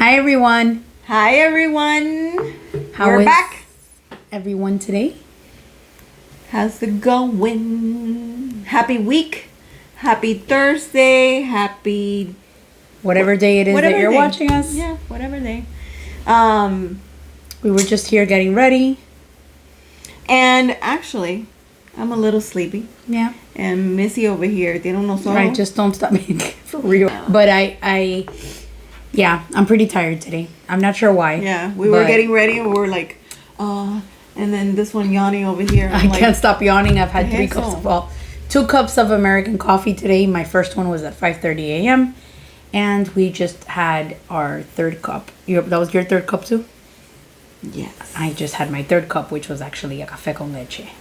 Hi everyone. Hi everyone. We're back. Everyone today. How's it going? Happy week. Happy Thursday. Happy whatever day it is that you're watching us. Yeah, whatever day. We were just here getting ready. And actually, I'm a little sleepy. Yeah. And Missy over here, they don't know so. Right, just don't stop me for real. But I'm pretty tired today. I'm not sure why. Yeah, we were getting ready and we were like, and then this one yawning over here. I can't stop yawning. I've had 2 cups of American coffee today. My first one was at 5:30 a.m. And we just had our 3rd cup. That was your 3rd cup too? Yes. I just had my 3rd cup, which was actually a café con leche.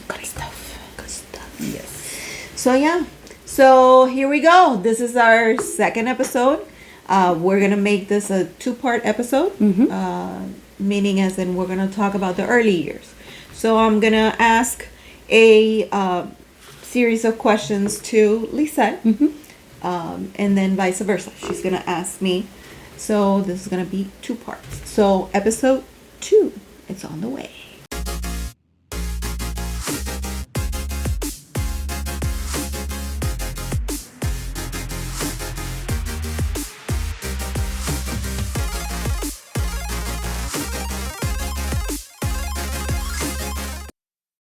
Good stuff. Good stuff. Yes. So here we go. This is our 2nd episode. We're going to make this a 2-part episode. Meaning as in we're going to talk about the early years. So I'm going to ask a series of questions to Lisette. And then vice versa. She's going to ask me. So this is going to be 2 parts. So episode 2, it's on the way.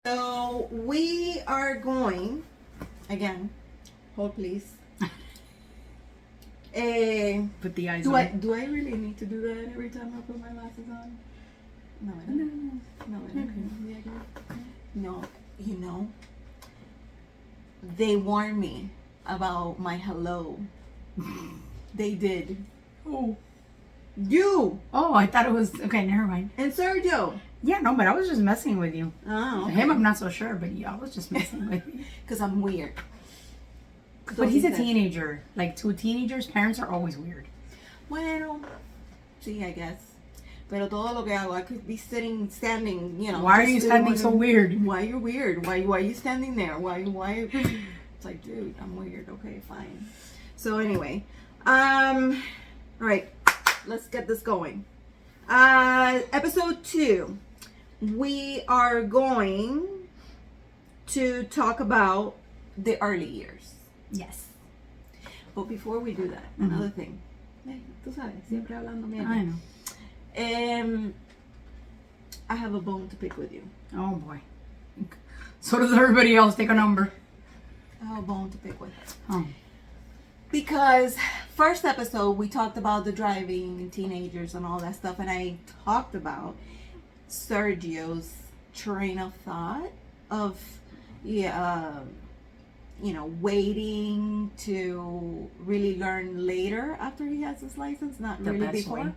So we are going, again, hold please. Put the eyes on. Do I really need to do that every time I put my glasses on? No, I don't. No, you know, they warned me about my hello. They did. Oh. You! Oh, I thought it was... Okay, never mind. And Sergio. Yeah, no, but I was just messing with you. Oh, okay. Him, I'm not so sure, but yeah, I was just messing with you. Because I'm weird. But he's a teenager. Like, to teenagers, parents are always weird. Bueno, sí, I guess. Pero todo lo que hago, I could be standing, you know. Why are you standing so weird? Why are you weird? Why are you standing there? Why? It's like, dude, I'm weird. Okay, fine. So anyway, all right, let's get this going. Episode 2, we are going to talk about the early years. Yes. But before we do that, another thing. Tú sabes, siempre hablando mierda. I know. I have a bone to pick with you. Oh boy. So does everybody else. Take a number. I have a bone to pick with. Oh. Because first episode we talked about the driving and teenagers and all that stuff, and I talked about Sergio's train of thought of waiting to really learn later after he has his license, not The really best before.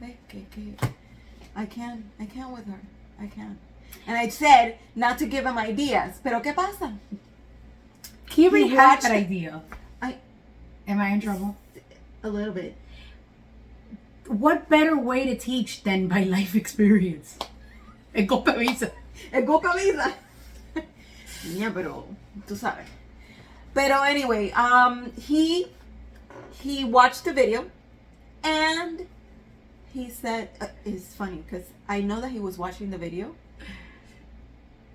I can't with her. I can't. And I said not to give him ideas. Pero ¿qué pasa? He already had that idea. Am I in trouble? A little bit. What better way to teach than by life experience? El golpe avisa. El golpe avisa. Yeah, pero tú sabes. Pero anyway, he watched the video and he said, it's funny because I know that he was watching the video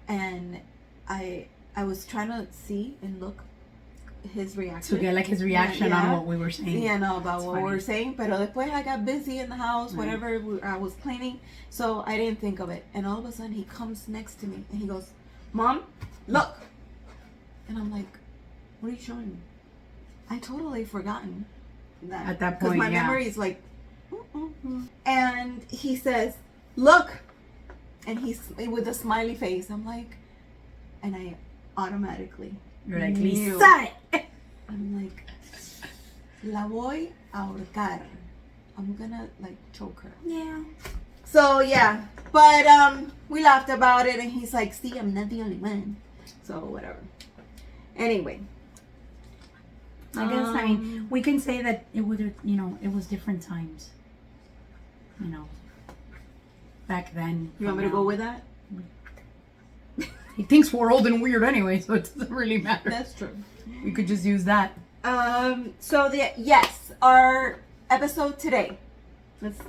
and I was trying to see and look his reaction. To get like his reaction on what we were saying. Yeah, no, about what we were saying. Pero después I got busy in the house, whatever, I was cleaning, so I didn't think of it. And all of a sudden he comes next to me and he goes, Mom, look. And I'm like, what are you showing me? I totally forgotten that. At that point, because my memory is like, and he says, look. And he's with a smiley face. I'm like, and I automatically You're like, knew. Lisa. I'm like, la voy a ahorcar. I'm gonna like choke her. Yeah. So yeah, but we laughed about it, and he's like, see, I'm not the only one. So whatever. Anyway, I guess I mean we can say that it was it was different times. Back then. You want me to go with that? He thinks we're old and weird anyway, so it doesn't really matter. That's true. We could just use that. Our episode today. Let's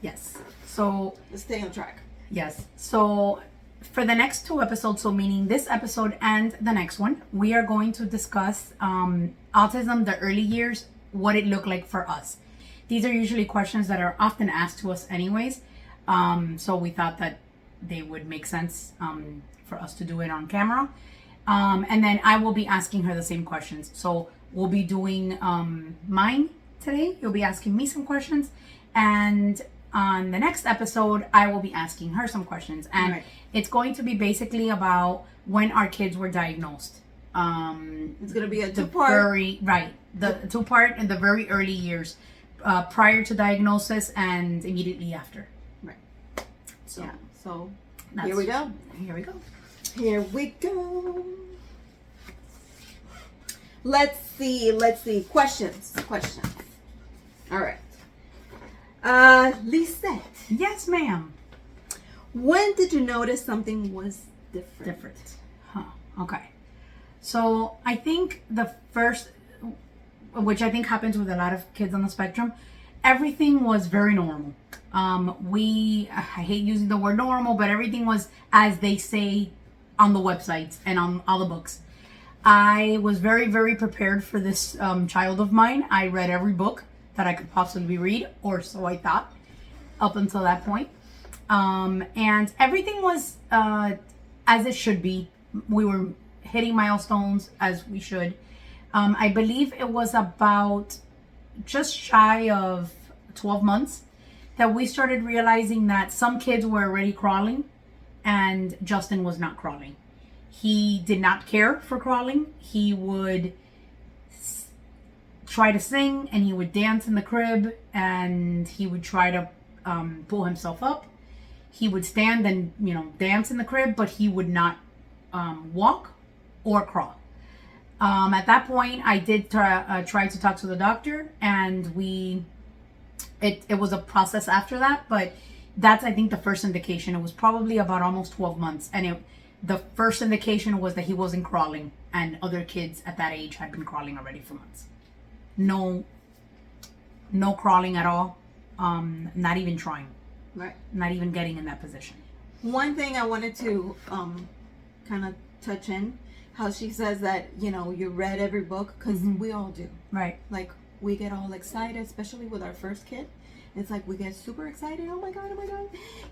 Yes. So let's stay on track. yes. So for the next two episodes, so meaning this episode and the next one, we are going to discuss autism, the early years, what it looked like for us. These are usually questions that are often asked to us anyways. So we thought that they would make sense for us to do it on camera. And then I will be asking her the same questions. So we'll be doing mine today. You'll be asking me some questions. And on the next episode, I will be asking her some questions. And Right. it's going to be basically about when our kids were diagnosed. It's gonna be a The two-part. the two-part in the very early years, prior to diagnosis and immediately after. Right. So Yeah. So that's- here we go. Here we go. Here we go. Let's see. Questions. All right. Lisette, Yes, ma'am. when did you notice something was different? Different. Huh. Okay. So I think the first, which I think happens with a lot of kids on the spectrum, everything was very normal. I hate using the word normal, but everything was as they say on the websites and on all the books. I was very, very prepared for this child of mine. I read every book that I could possibly read, or so I thought, up until that point. And everything was as it should be. We were hitting milestones as we should. I believe it was about just shy of 12 months that we started realizing that some kids were already crawling and Justin was not crawling. He did not care for crawling. He would try to sing and he would dance in the crib and he would try to pull himself up. He would stand and, dance in the crib, but he would not walk or crawl. At that point, I did try to talk to the doctor, and it was a process after that, but that's, I think, the first indication. It was probably about almost 12 months, and the first indication was that he wasn't crawling, and other kids at that age had been crawling already for months. No crawling at all, not even trying. Right. Not even getting in that position. One thing I wanted to kind of touch in, how she says that, you read every book, because we all do. Right. Like, we get all excited, especially with our first kid. It's like we get super excited. Oh my god.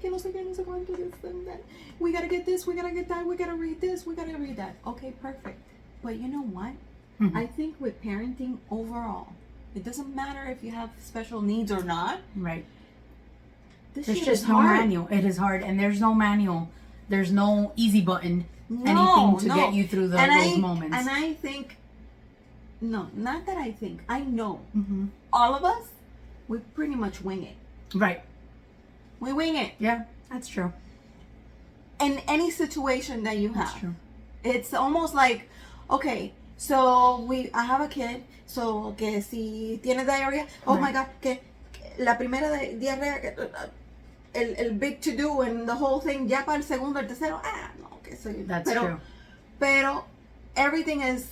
Que no sé qué, no sé cuánto, this and that. We gotta get this, we gotta get that, we gotta read this, we gotta read that. Okay, perfect. But you know what? Mm-hmm. I think with parenting overall, it doesn't matter if you have special needs or not. Right. This There's shit just is no hard. manual. It is hard, and there's no manual. There's no easy button, No, anything to get you through those moments. And I think, no, not that I think, I know, Mm-hmm. all of us, we pretty much wing it. Right. We wing it. Yeah, that's true. In any situation that you That's have. true. It's almost like, okay, so I have a kid, so que si tiene diarrhea, oh Right. my god, que la primera diarrea, el big to do and the whole thing, ya para el segundo, el tercero, no, que soy. That's true. Pero everything is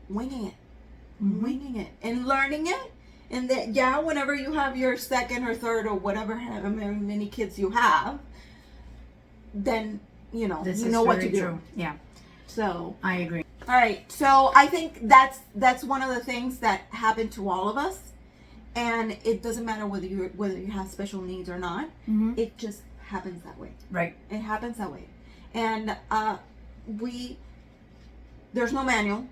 winging it. Mm-hmm. Winging it and learning it. And that, yeah, whenever you have your second or third or whatever, however many kids you have, then, This you is know what to very do. true. Yeah, So, I agree. all right. So I think that's one of the things that happen to all of us. And it doesn't matter whether you have special needs or not. Mm-hmm. It just happens that way. Right. It happens that way. And there's no manual.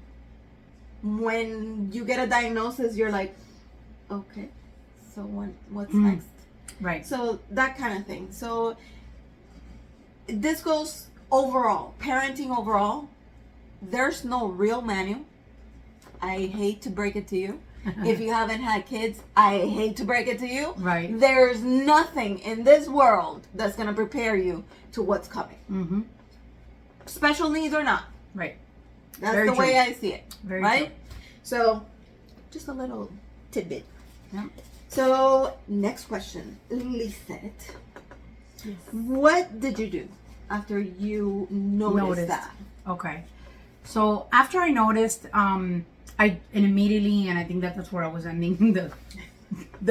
When you get a diagnosis, you're like, okay, so what's next? Right. So that kind of thing. So this goes overall, parenting overall. There's no real manual. I hate to break it to you. If you haven't had kids, I hate to break it to you. Right. There's nothing in this world that's going to prepare you to what's coming. Mm-hmm. Special needs or not. Right. That's Very the true. way I see it. Very right? true. So, just a little tidbit. Yeah. So, next question. Lisette, Yes. what did you do after you noticed that? Okay. So after I noticed, and immediately, and I think that's where I was ending the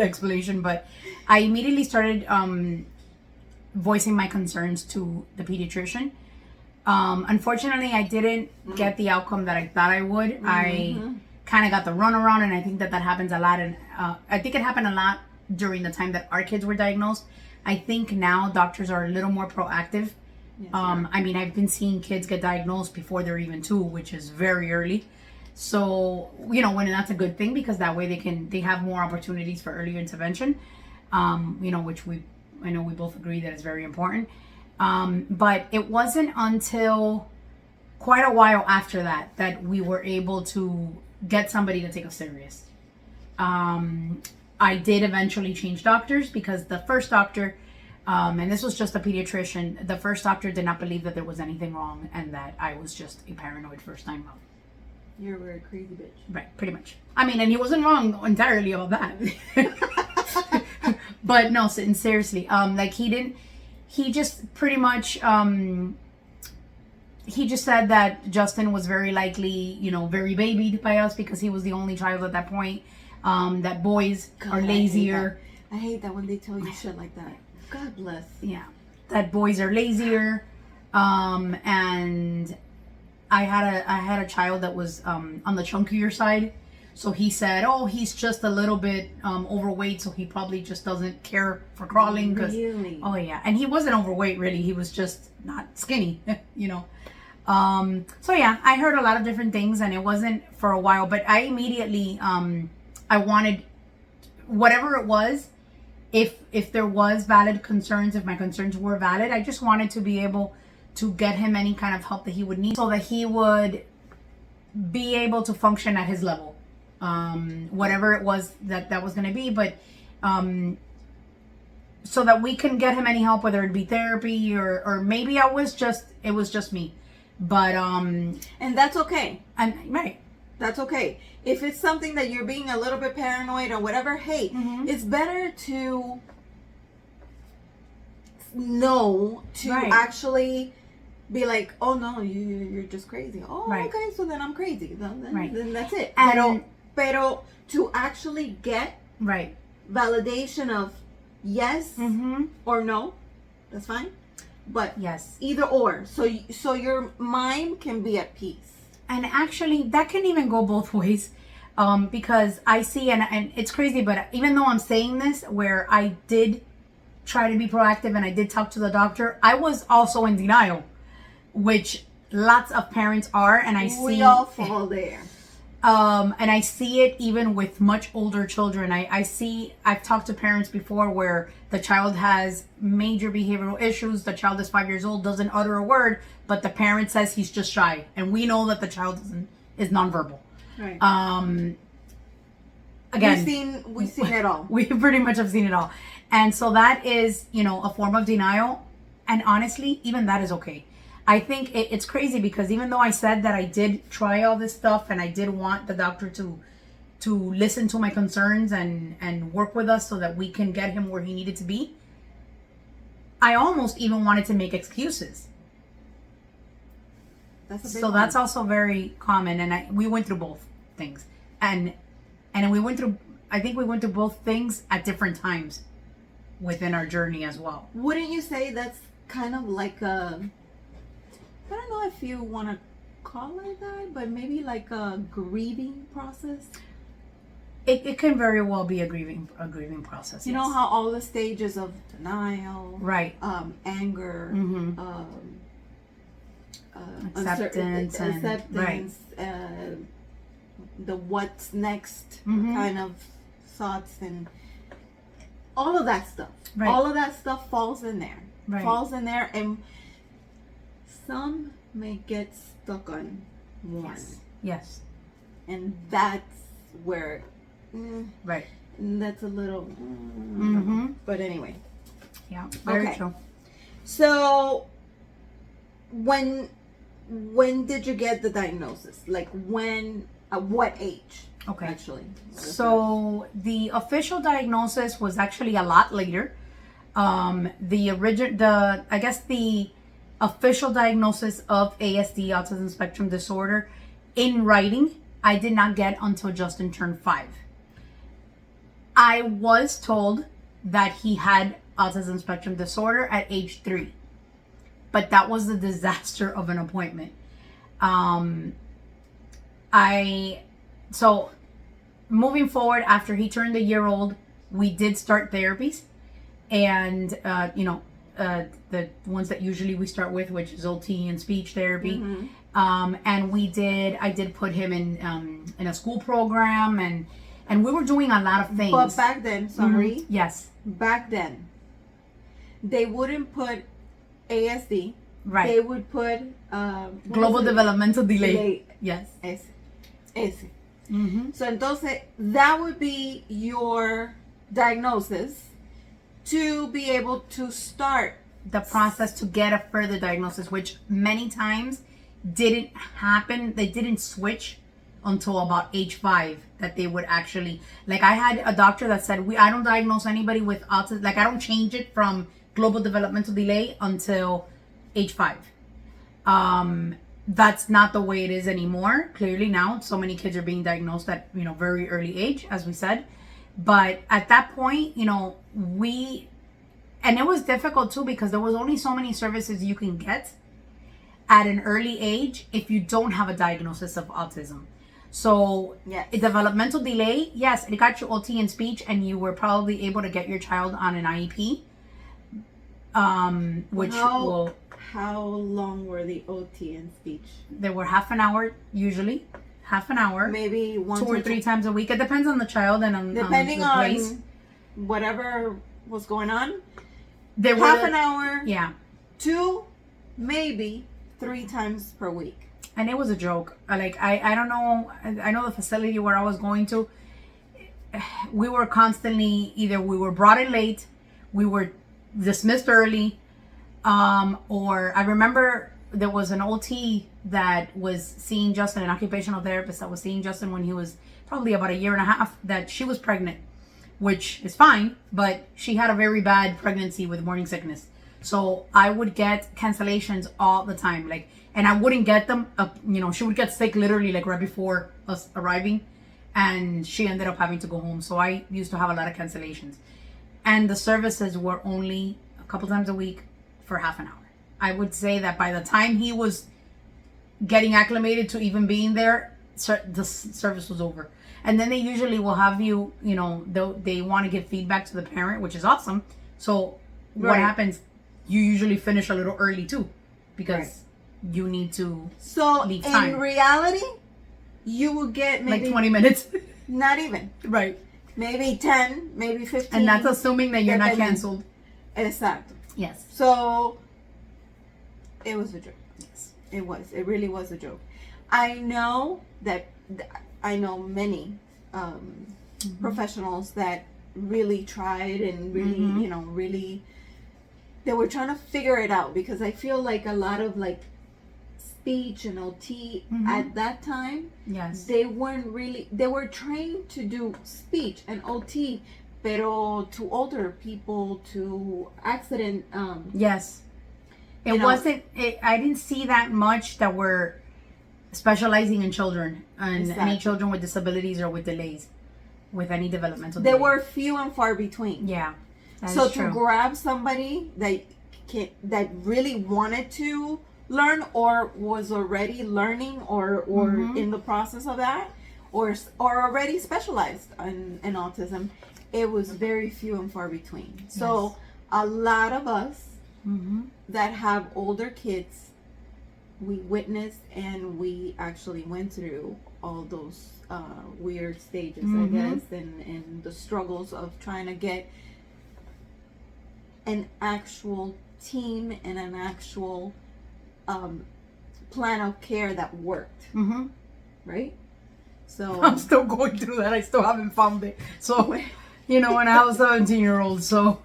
explanation, but I immediately started voicing my concerns to the pediatrician. Unfortunately, I didn't get the outcome that I thought I would. I kind of got the runaround, and I think that happens a lot. And I think it happened a lot during the time that our kids were diagnosed. I think now doctors are a little more proactive. Yes, I mean, I've been seeing kids get diagnosed before they're even 2, which is very early. So, when that's a good thing, because that way they have more opportunities for earlier intervention, which I know we both agree that is very important. But it wasn't until quite a while after that we were able to get somebody to take us serious. I did eventually change doctors, because the first doctor, and this was just a pediatrician, the first doctor did not believe that there was anything wrong and that I was just a paranoid first-time mom. You're a very crazy bitch. Right, pretty much. I mean, and he wasn't wrong entirely about that. But no, seriously, he just pretty much, he just said that Justin was very likely, very babied by us, because he was the only child at that point. That boys are lazier. I hate that when they tell you shit like that. God bless. Yeah. That boys are lazier. And I had a child that was on the chunkier side. So he said, oh, he's just a little bit overweight, so he probably just doesn't care for crawling. Really? Oh, yeah. And he wasn't overweight, really. He was just not skinny, So, yeah, I heard a lot of different things, and it wasn't for a while. But I immediately, I wanted, whatever it was, if there was valid concerns, if my concerns were valid, I just wanted to be able to get him any kind of help that he would need, so that he would be able to function at his level. Whatever it was that was going to be, but so that we can get him any help, whether it be therapy or maybe it was just me, but and that's okay. And right, that's okay. If it's something that you're being a little bit paranoid or whatever, hey, it's better to know to actually be like, oh no, you're just crazy. Oh, okay, so then I'm crazy. Then that's it. Pero to actually get validation of yes or no, that's fine. But yes, either or, so your mind can be at peace. And actually, that can even go both ways, because I see, and it's crazy, but even though I'm saying this, where I did try to be proactive and I did talk to the doctor, I was also in denial, which lots of parents are, and we all fall there. And I see it even with much older children. I've talked to parents before where the child has major behavioral issues. The child is 5 years old, doesn't utter a word, but the parent says he's just shy. And we know that the child is nonverbal. Right. Again, we've seen it all. We pretty much have seen it all. And so that is, a form of denial. And honestly, even that is okay. I think it's crazy, because even though I said that I did try all this stuff and I did want the doctor to listen to my concerns and work with us so that we can get him where he needed to be, I almost even wanted to make excuses. That's also very common, and we went through both things, and I think we went through both things at different times within our journey as well. Wouldn't you say that's kind of like I don't know if you want to call it that, but maybe like a grieving process? It can very well be a grieving process. You know how all the stages of denial, anger, acceptance, the what's next kind of thoughts, and all of that stuff. Right. All of that stuff falls in there. Right. And some may get stuck on one. Yes. And that's where, that's a little, but anyway. Yeah, very true. So, when did you get the diagnosis? Like when, at what age? Okay. Actually. So, the official diagnosis was actually a lot later. The official diagnosis of ASD, autism spectrum disorder, in writing, I did not get until Justin turned 5. I was told that he had autism spectrum disorder at age 3, but that was a disaster of an appointment. So moving forward, after he turned a year old, we did start therapies, and the ones that usually we start with, which is OT and speech therapy. And I did put him in a school program, and we were doing a lot of things. But back then, sorry. Yes. Back then, they wouldn't put ASD. Right. They would put global developmental delay. Yes. Ese. So entonces that would be your diagnosis to be able to start the process to get a further diagnosis, which many times didn't happen. They didn't switch until about age 5, that they would actually, like, I had a doctor that said, I don't diagnose anybody with autism, like I don't change it from global developmental delay until age 5. That's not the way it is anymore. Clearly now, so many kids are being diagnosed at, very early age, as we said. But at that point, and it was difficult too, because there was only so many services you can get at an early age if you don't have a diagnosis of autism. So a developmental delay, yes, it got you OT and speech, and you were probably able to get your child on an IEP. How long were the OT and speech? They were half an hour, usually. Half an hour. Maybe 2 or 3 times a week. It depends on the child and on the place. Whatever was going on. They were half an hour. Yeah. 2, maybe 3 times per week. And it was a joke. Like, I don't know. I know the facility where I was going to, we were constantly, either we were brought in late, we were dismissed early, or I remember there was an OT that was seeing Justin, an occupational therapist that was seeing Justin when he was probably about 1.5 years, that she was pregnant, which is fine, but she had a very bad pregnancy with morning sickness. So I would get cancellations all the time, and I wouldn't get them. She would get sick literally like right before us arriving, and she ended up having to go home. So I used to have a lot of cancellations, and the services were only a couple times a week for half an hour. I would say that by the time he was getting acclimated to even being there, the service was over. And then they usually will have you, they want to give feedback to the parent, which is awesome. So what happens? You usually finish a little early too, because you need to leave time. In reality, you will get maybe like 20 minutes. Not even. Right. Maybe 10, maybe 15. And that's assuming that you're not canceled. Exactly. Yes. So it was a joke. Yes. It was. It really was a joke. I know many professionals that really tried and really, really, they were trying to figure it out, because I feel like a lot of speech and OT at that time, yes, they were trained to do speech and OT, pero to older people, to accident. Yes. It wasn't, I didn't see that much that were specializing in children and any children with disabilities or with delays, with any developmental delay. They were few and far between. Yeah. So to grab somebody that really wanted to learn, or was already learning, or in the process of that, or already specialized in autism, it was very few and far between. So a lot of us that have older kids, we witnessed and we actually went through all those weird stages, I guess, and the struggles of trying to get an actual team and an actual plan of care that worked. Right? So I'm still going through that. I still haven't found it. So, and I was 17-year-old, so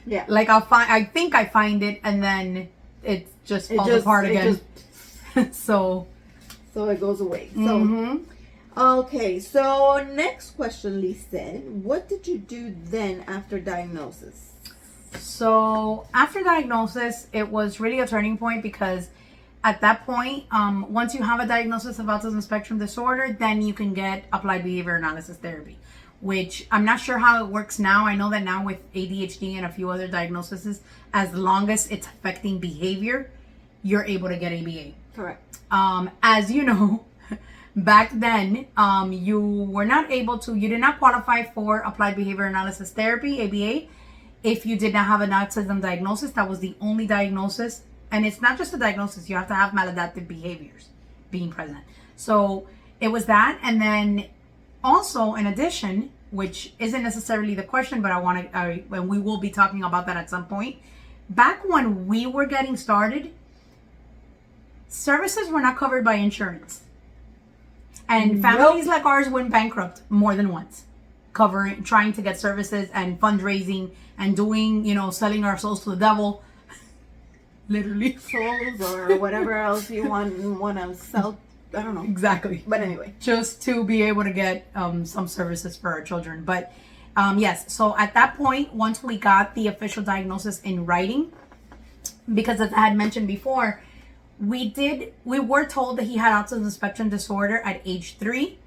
yeah, I think I find it, and then it just falls apart again. So it goes away. So okay, so next question, Lisa. What did you do then after diagnosis? So after diagnosis, it was really a turning point, because at that point, once you have a diagnosis of autism spectrum disorder, then you can get applied behavior analysis therapy, which I'm not sure how it works now. I know that now with ADHD and a few other diagnoses, as long as it's affecting behavior, you're able to get ABA. Correct. As you know, back then, you did not qualify for applied behavior analysis therapy, ABA, if you did not have an autism diagnosis. That was the only diagnosis. And it's not just a diagnosis, you have to have maladaptive behaviors being present. So it was that. And then also, in addition, which isn't necessarily the question, but and we will be talking about that at some point. Back when we were getting started, services were not covered by insurance. And families like ours went bankrupt more than once, trying to get services and fundraising and doing, selling our souls to the devil. Literally. Souls or whatever else you want to sell. I don't know. Exactly. But anyway. Just to be able to get some services for our children. But yes, so at that point, once we got the official diagnosis in writing, because as I had mentioned before, we were told that he had autism spectrum disorder at age 3,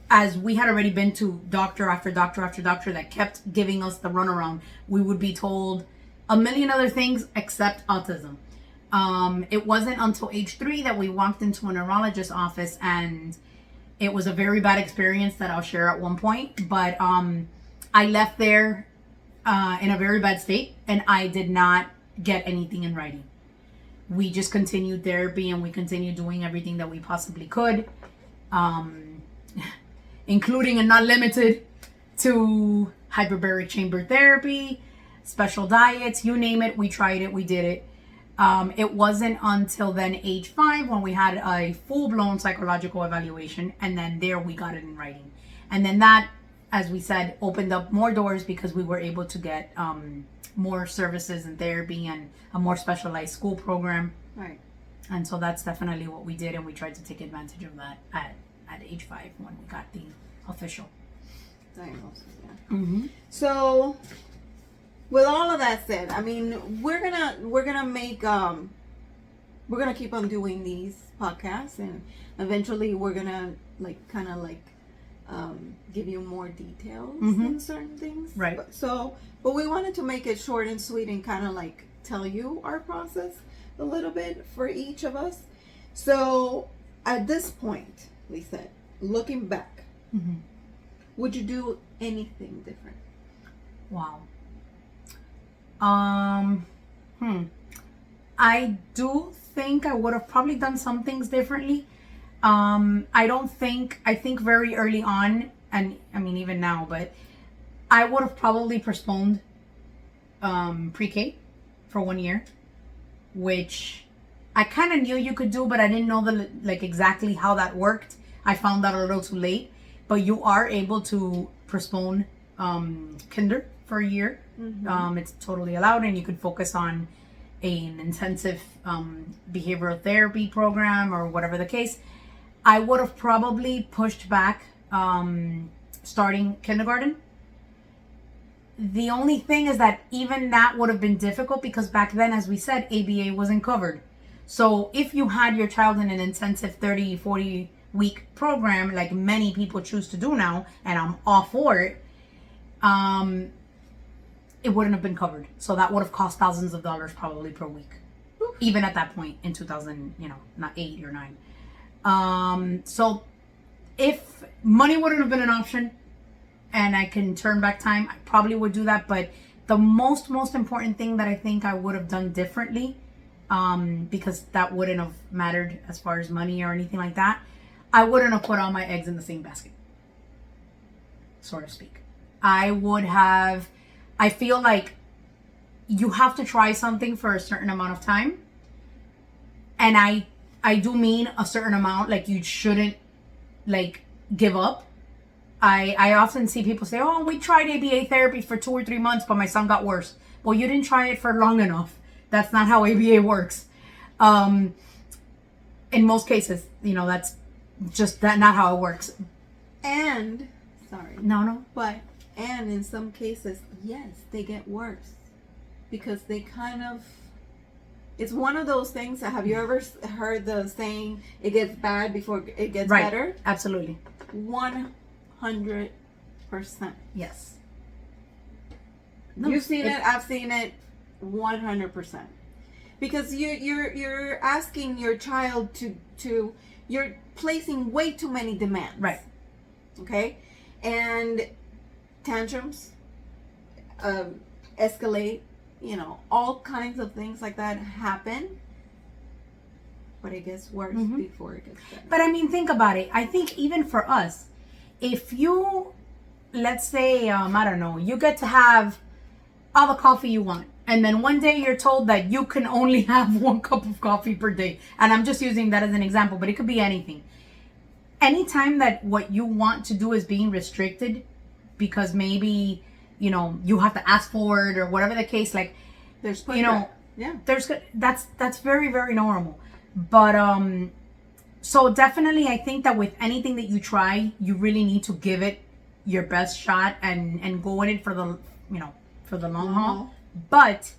as we had already been to doctor after doctor after doctor that kept giving us the runaround. We would be told a million other things except autism. It wasn't until age 3 that we walked into a neurologist's office, and it was a very bad experience that I'll share at one point. But I left there in a very bad state, and I did not get anything in writing. We just continued therapy, and we continued doing everything that we possibly could, including and not limited to hyperbaric chamber therapy, special diets, you name it. We tried it, we did it. It wasn't until then age 5 when we had a full-blown psychological evaluation, and then there we got it in writing. And then that, as we said, opened up more doors because we were able to get more services and therapy and a more specialized school program. Right. And so that's definitely what we did, and we tried to take advantage of that at age 5 when we got the official diagnosis. Yeah. Mm-hmm. So, with all of that said, I mean, we're gonna make we're gonna keep on doing these podcasts, and eventually we're gonna give you more details in certain things. Right. But we wanted to make it short and sweet and kind of like tell you our process a little bit for each of us. So at this point, we said, looking back, would you do anything different? Wow. I do think I would have probably done some things differently. I think very early on, and I mean even now, but I would have probably postponed pre-K for 1 year, which I kind of knew you could do, but I didn't know exactly how that worked. I found out a little too late, but you are able to postpone kinder for a year. It's totally allowed, and you could focus on an intensive behavioral therapy program or whatever the case. I would have probably pushed back starting kindergarten. The only thing is that even that would have been difficult because back then, as we said, ABA wasn't covered. So if you had your child in an intensive 30, 40 week program, like many people choose to do now, and I'm all for it, it wouldn't have been covered. So that would have cost thousands of dollars probably per week. Even at that point in 2000, not 8 or 9. So if money wouldn't have been an option and I can turn back time, I probably would do that. But the most important thing that I think I would have done differently, because that wouldn't have mattered as far as money or anything like that, I wouldn't have put all my eggs in the same basket, so to speak. I feel like you have to try something for a certain amount of time. And I do mean a certain amount, like you shouldn't give up. I often see people say, oh, we tried ABA therapy for 2 or 3 months, but my son got worse. Well, you didn't try it for long enough. That's not how ABA works. In most cases, that's just not how it works. And, sorry. No. But, and in some cases, yes, they get worse. Because they kind of It's one of those things. Have you ever heard the saying, it gets bad before it gets Right. better? Absolutely. 100%. Yes. You've seen it. I've seen it. 100%. Because you're asking your child to you're placing way too many demands. Right. Okay? And tantrums escalate, all kinds of things like that happen. But it gets worse before it gets better. But I mean, think about it. I think even for us, if you, let's say, I don't know, you get to have all the coffee you want. And then one day you're told that you can only have 1 cup of coffee per day. And I'm just using that as an example, but it could be anything. Anytime that what you want to do is being restricted because maybe, you have to ask for it or whatever the case, like, there's pushback. Yeah. That's very, very normal. But, so definitely I think that with anything that you try, you really need to give it your best shot and go in it for the, for the long haul. But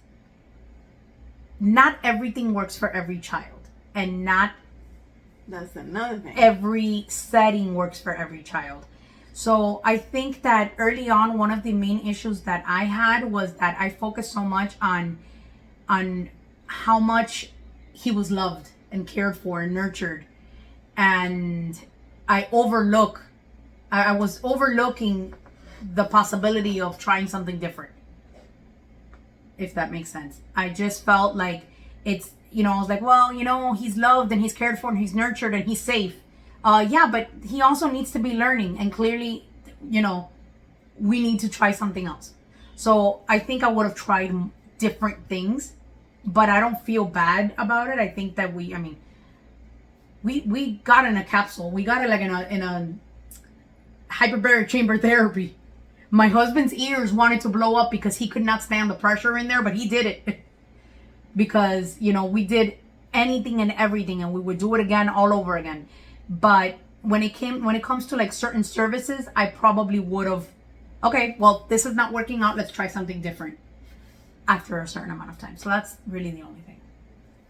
not everything works for every child, and not that's another thing. Every setting works for every child. So I think that early on, one of the main issues that I had was that I focused so much on how much he was loved and cared for and nurtured, and I was overlooking the possibility of trying something different. If that makes sense. I just felt like it's, I was like, well, he's loved and he's cared for and he's nurtured and he's safe. Yeah, but he also needs to be learning. And clearly, we need to try something else. So I think I would have tried different things, but I don't feel bad about it. I think that we got in a capsule. We got it like in a hyperbaric chamber therapy. My husband's ears wanted to blow up because he could not stand the pressure in there, but he did it because, we did anything and everything, and we would do it again all over again. But when it comes to like certain services, I probably would have, okay, well, this is not working out. Let's try something different after a certain amount of time. So that's really the only thing.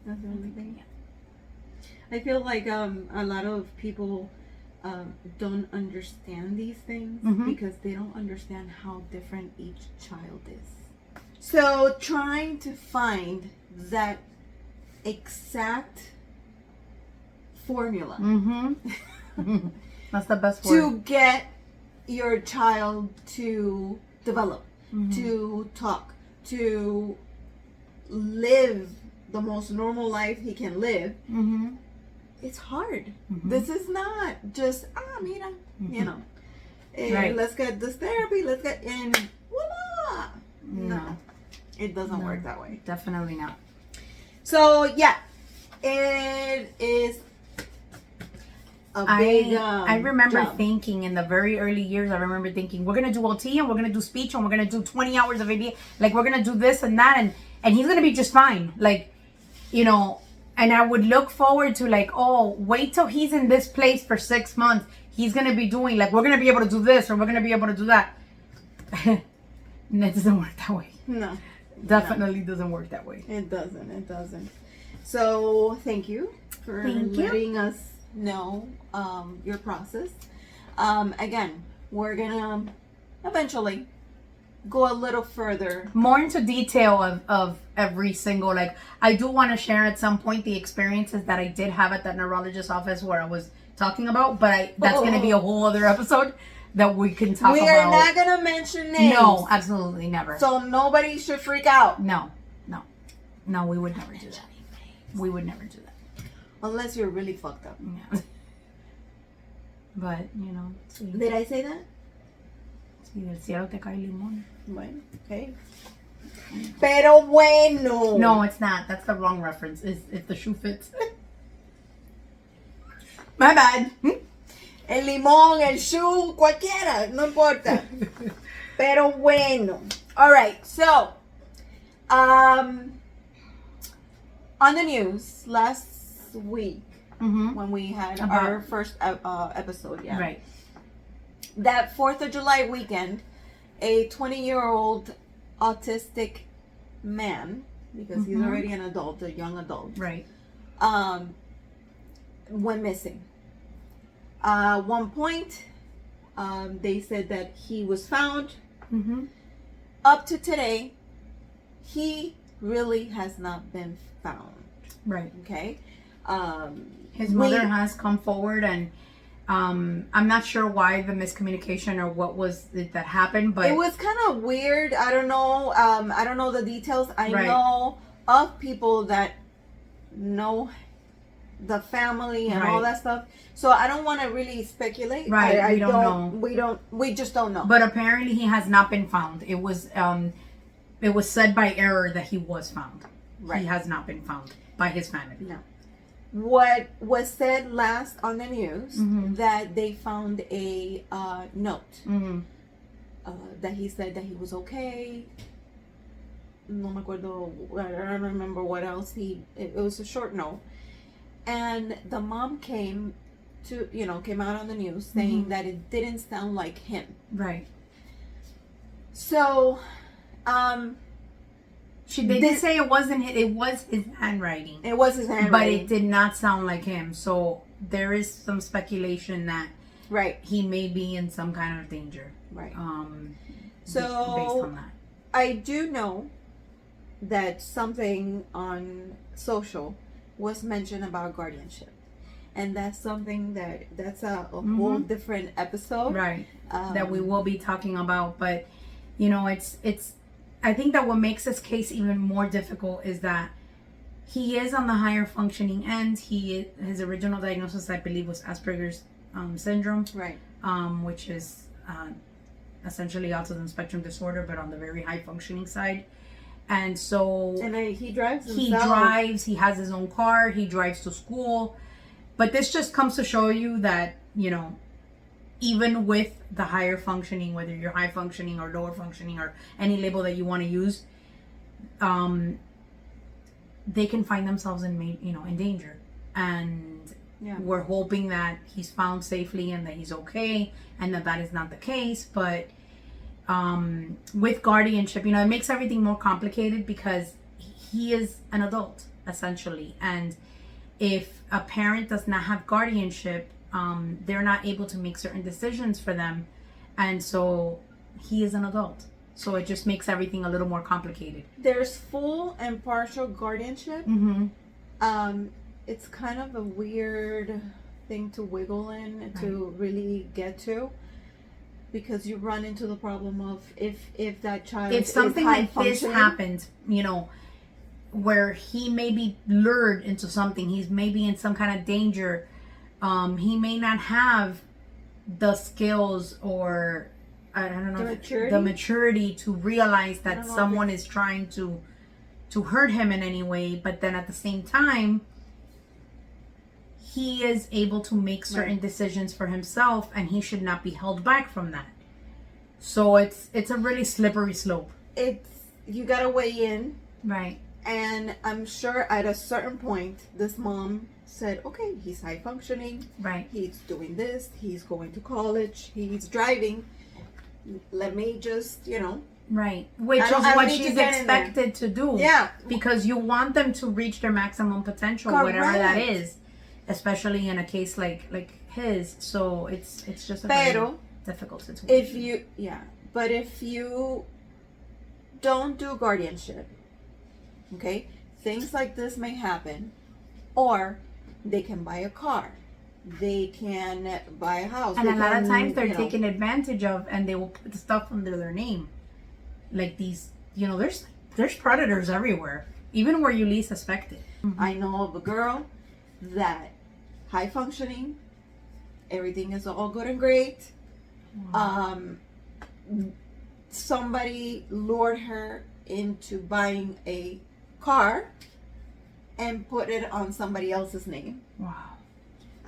That's the only thing. Yeah. I feel like a lot of people don't understand these things because they don't understand how different each child is. So trying to find that exact formula that's the best word. To get your child to develop, to talk, to live the most normal life he can live. It's hard. This is not just mira, right. Let's get this therapy, and voila. No, it doesn't work that way. Definitely not. So yeah, it is a big I remember job. thinking in the very early years, we're gonna do OT and we're gonna do speech and we're gonna do 20 hours of ABA, like we're gonna do this and that, and he's gonna be just fine, like, and I would look forward to like, oh, wait till he's in this place for 6 months. He's going to be doing like, we're going to be able to do this or we're going to be able to do that. And it doesn't work that way. No. Definitely doesn't work that way. It doesn't. So thank you for letting us know your process. Again, we're going to eventually go a little further. More into detail of every single, like, I do want to share at some point the experiences that I did have at that neurologist's office where I was talking about, but that's going to be a whole other episode that we can talk about. We are not going to mention names. No, absolutely never. So nobody should freak out. No, we would never do that. We would never do that. Unless you're really fucked up. Yeah. But, see. Did I say that? Si del cielo te cae limón. Bueno, okay. Pero bueno. No, it's not. That's the wrong reference. It's if the shoe fits. My bad. El limón, el shoe, cualquiera, no importa. Pero bueno. All right. So, on the news last week when we had our first episode, yeah. Right. That 4th of July weekend, a 20-year-old autistic man because he's already an adult, a young adult. Right. Went missing. One point, they said that he was found. Up to today, he really has not been found. Right. Okay. His mother has come forward, and I'm not sure why the miscommunication or what was it that happened, but it was kind of weird. I don't know. I don't know the details. I know of people that know the family and all that stuff. So I don't want to really speculate. Right. I we don't know. We just don't know. But apparently he has not been found. It was said by error that he was found. Right. He has not been found by his family. No. What was said last on the news that they found a note that he said that he was okay. No me acuerdo. I don't remember what else. It was a short note, and the mom came out on the news saying that it didn't sound like him. Right. So, they did say it wasn't his, it was his handwriting. It was his handwriting. But it did not sound like him. So there is some speculation that he may be in some kind of danger. Right. So based on that. I do know that something on social was mentioned about guardianship. And that's something that's a whole different episode. Right. That we will be talking about. But, it's I think that what makes this case even more difficult is that he is on the higher functioning end. His original diagnosis, I believe, was Asperger's syndrome. Right. Which is essentially autism spectrum disorder, but on the very high functioning side. And so he drives himself. He drives. He has his own car. He drives to school. But this just comes to show you that, even with the higher functioning, whether you're high functioning or lower functioning or any label that you want to use, they can find themselves in danger. And we're hoping that he's found safely and that he's okay, and that is not the case. But with guardianship, it makes everything more complicated because he is an adult, essentially. And if a parent does not have guardianship, they're not able to make certain decisions for them. And so he is an adult. So it just makes everything a little more complicated. There's full and partial guardianship. It's kind of a weird thing to wiggle in to really get to, because you run into the problem of if that child if something like this happens, where he may be lured into something, he's maybe in some kind of danger, he may not have the skills or I don't know the maturity to realize that someone is trying to hurt him in any way, but then at the same time he is able to make certain decisions for himself, and he should not be held back from that. So it's a really slippery slope. You gotta weigh in. Right. And I'm sure at a certain point, this mom said, okay, he's high functioning. Right. He's doing this. He's going to college. He's driving. Let me just, Right. Which is what she's expected to do. Yeah. Because you want them to reach their maximum potential, whatever that is. Especially in a case like his. So it's just a very difficult situation. But if you don't do guardianship, okay, things like this may happen, or they can buy a car, they can buy a house, and a lot of times they're taken advantage of, and they will put the stuff under their name, like these. There's predators everywhere, even where you least expect it. I know of a girl that high functioning, everything is all good and great. Wow. Somebody lured her into buying a car and put it on somebody else's name. Wow.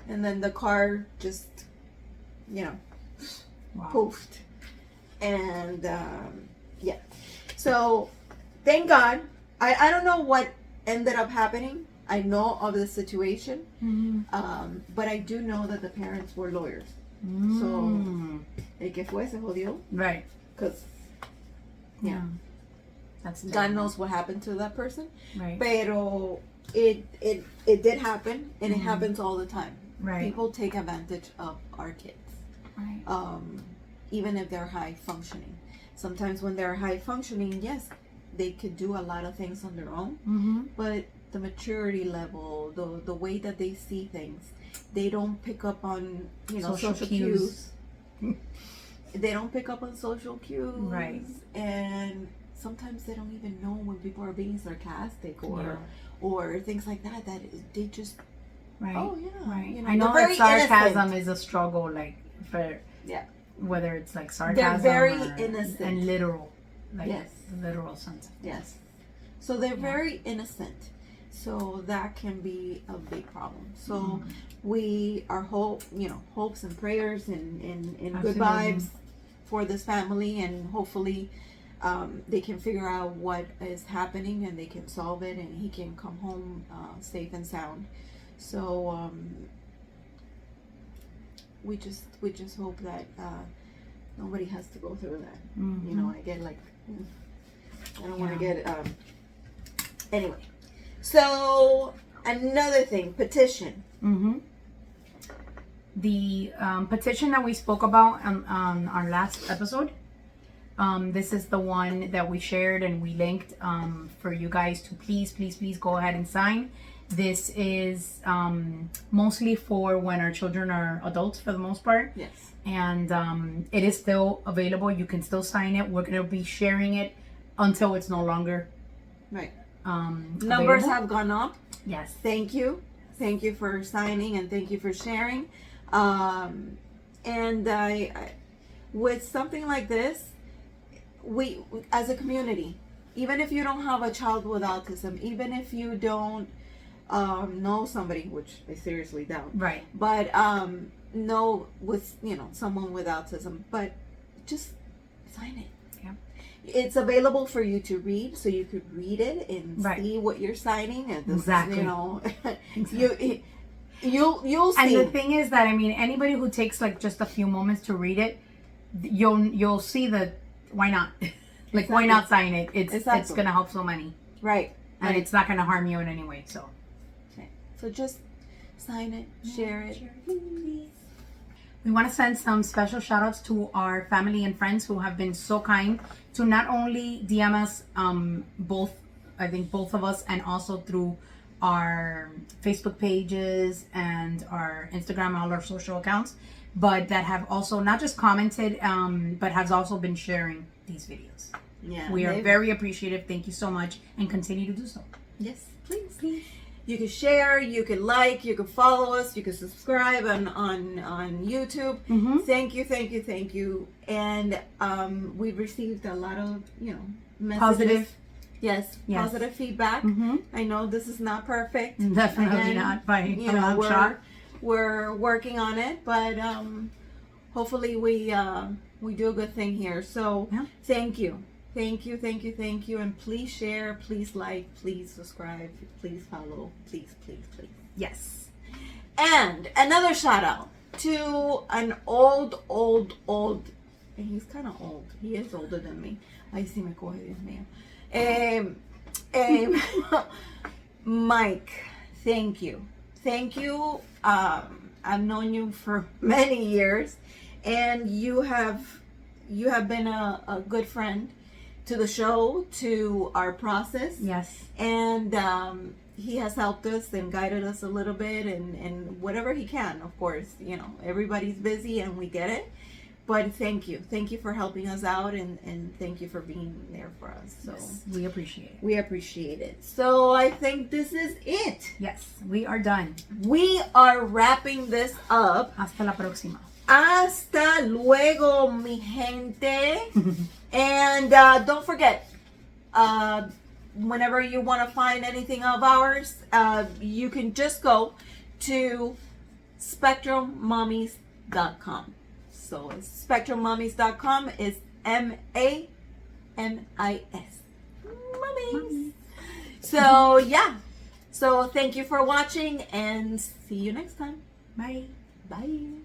And then the car just, poofed. And, So, thank God. I don't know what ended up happening. I know of the situation. But I do know that the parents were lawyers. So, el que fue se jodió. Right. Because, That's God terrible. knows what happened to that person. Right. Pero it did happen, and it happens all the time. Right. People take advantage of our kids. Right. Even if they're high functioning. Sometimes when they're high functioning, yes, they could do a lot of things on their own, but the maturity level, the way that they see things, they don't pick up on, social cues. They don't pick up on social cues. Right. And sometimes they don't even know when people are being sarcastic or things like that, they just, right. oh yeah. Right. I know that sarcasm is a struggle, like, for, whether it's like sarcasm they're very innocent and literal, like, yes, the literal sense. Yes. So they're very innocent. So that can be a big problem. So we are hopes and prayers and good vibes for this family, and hopefully they can figure out what is happening and they can solve it, and he can come home safe and sound. So we just hope that nobody has to go through that. I get like, I don't want to get anyway. So another thing, petition. The petition that we spoke about on our last episode. This is the one that we shared and we linked for you guys to please go ahead and sign. This is mostly for when our children are adults, for the most part. Yes. And it is still available. You can still sign it. We're going to be sharing it until it's no longer numbers available. have gone up. Yes. Thank you for signing, and thank you for sharing. And I with something like this, we as a community, even if you don't have a child with autism, even if you don't know somebody, which I seriously doubt, right, but know with someone with autism, but just sign it. It's available for you to read, so you could read it and see what you're signing. And this exactly. Is, you'll see. And the thing is that, I mean, anybody who takes like just a few moments to read it, you'll see that why not? Like, why not sign it? It's gonna help so many, right? And it's not gonna harm you in any way. So, so just sign it, share it, please. We want to send some special shout outs to our family and friends who have been so kind to not only DM us, both of us, and also through our Facebook pages and our Instagram, all our social accounts, but that have also not just commented, but has also been sharing these videos. Yeah. We are very appreciative. Thank you so much, and continue to do so. Yes, please. You can share, you can like, you can follow us, you can subscribe on YouTube. Thank you. And we've received a lot of messages. Positive feedback. I know this is not perfect. Definitely not by a long shot. We're working on it, but hopefully we do a good thing here. So thank you. Thank you, and please share, please like, please subscribe, please follow, please. Yes. And another shout out to an old, and he's kind of old. He is older than me. Ay, sí me coge, Dios mío. Mike, thank you. I've known you for many years, and you have been a good friend to the show, to our process. Yes. And he has helped us and guided us a little bit, and whatever he can, of course. Everybody's busy and we get it. But thank you for helping us out, and thank you for being there for us. So yes, we appreciate it. So I think this is it. Yes, we are done. We are wrapping this up. Hasta la próxima. Hasta luego, mi gente. And don't forget, whenever you want to find anything of ours, you can just go to spectrummommies.com. So spectrummommies.com is MAMIS. Mummies. So yeah. So thank you for watching, and see you next time. Bye. Bye.